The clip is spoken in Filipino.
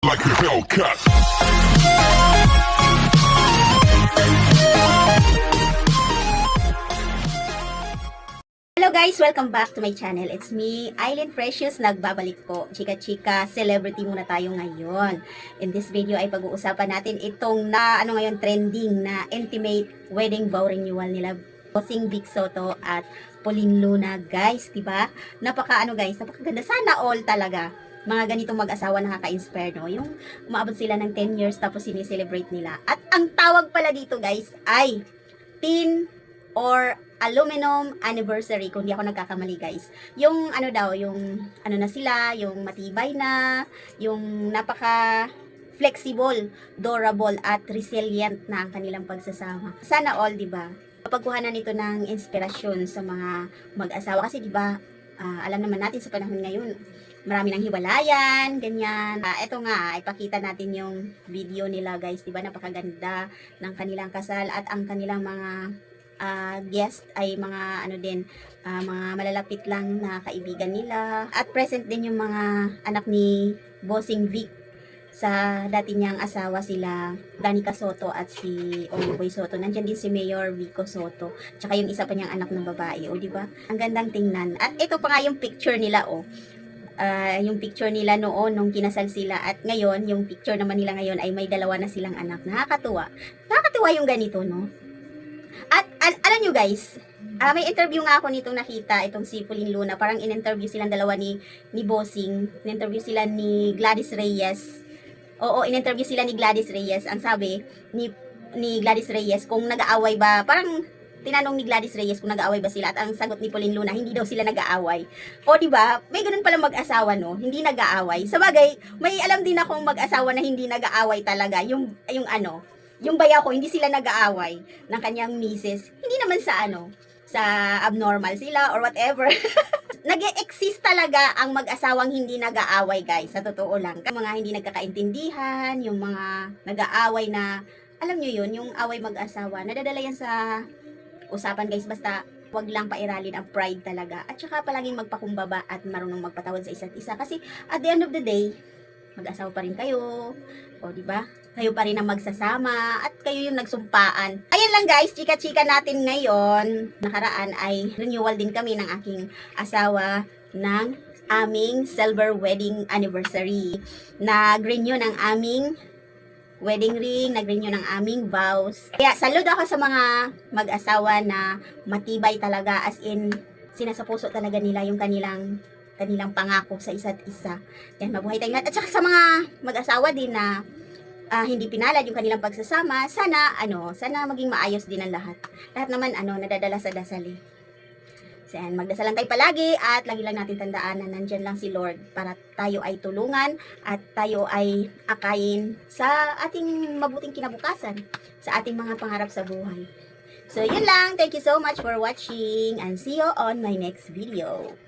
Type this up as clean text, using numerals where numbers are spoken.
like a Hellcat. Hello guys! Welcome back to my channel. It's me, Aileen Precious. Nagbabalik po. Chika-chika, celebrity muna tayo ngayon. In this video ay pag-uusapan natin itong ngayon trending na intimate wedding vow renewal nila Bossing Vic Soto at Pauline Luna, guys, 'di ba? Guys, napakaganda. Sana all talaga. Mga ganitong mag-asawa nakaka-inspire, no? Yung umaabot sila ng 10 years tapos sineselebrate nila. At ang tawag pala dito, guys, ay tin or aluminum anniversary, kung di ako nagkakamali, guys. Yung yung na sila, yung matibay na, yung napaka flexible, durable at resilient na ang kanilang pagsasama. Sana all, di ba? Pagkuhanan nito ng inspirasyon sa mga mag-asawa kasi di ba, alam naman natin sa panahon ngayon, marami ng hiwalayan, ganyan. Ito nga, ipakita natin yung video nila, guys. Di ba, napakaganda ng kanilang kasal at ang kanilang mga guest ay mga mga malalapit lang na kaibigan nila. At present din yung mga anak ni Bossing Vic sa dati niyang asawa, sila Danica Soto at si Oliboy Soto. Nandiyan din si Mayor Vico Soto. Tsaka yung isa pa niyang anak ng babae, o di ba? Ang gandang tingnan. At ito pa nga yung picture nila, yung picture nila noon nung kinasal sila, at ngayon yung picture naman nila ngayon ay may dalawa na silang anak. Nakakatuwa yung ganito, no? At alam nyo, guys, may interview nga ako nitong nakita, itong si Pauline Luna. Parang in-interview silang dalawa ni Bossing. In-interview sila ni Gladys Reyes. Oo, in-interview sila ni Gladys Reyes. Ang sabi ni Gladys Reyes kung nag-aaway ba, parang tinanong ni Gladys Reyes kung nag-aaway ba sila, at ang sagot ni Pauline Luna, hindi daw sila nag-aaway. O di ba? May ganun pala mag-asawa, no? Hindi nag-aaway. Sabagay, may alam din akong mag-asawa na hindi nag-aaway talaga. Yung baya ko, hindi sila nag-aaway ng kanyang misis. Hindi naman sa abnormal sila or whatever. Nag-e-exist talaga ang mag-asawang hindi nag-aaway, guys. Sa totoo lang. Yung mga hindi nagkakaintindihan, yung mga nag-aaway na, alam nyo yun, yung away mag-asawa, nadadala yan sa usapan, guys. Basta wag lang pairalin ang pride talaga. At saka palaging magpakumbaba at marunong magpatawad sa isa't isa. Kasi at the end of the day, mag-asawa pa rin kayo. O, di ba? Kayo pa rin ang magsasama at kayo yung nagsumpaan. Ayan lang, guys, chika-chika natin ngayon. Nakaraan ay renewal din kami ng aking asawa ng aming silver wedding anniversary. Nag-renew ng aming wedding ring, nag-renew ng aming vows. Kaya saludo ako sa mga mag-asawa na matibay talaga, as in sinasapuso talaga nila yung kanilang pangako sa isa't isa. Yan, mabuhay tayong lahat. At saka sa mga mag-asawa din na hindi pinalad yung kanilang pagsasama, sana maging maayos din ang lahat. Lahat naman nadadala sa dasal. So, yan, magdasal lang tayo palagi at lagi lang natin tandaan na nandyan lang si Lord para tayo ay tulungan at tayo ay akayin sa ating mabuting kinabukasan, sa ating mga pangarap sa buhay. So, yun lang. Thank you so much for watching and see you on my next video.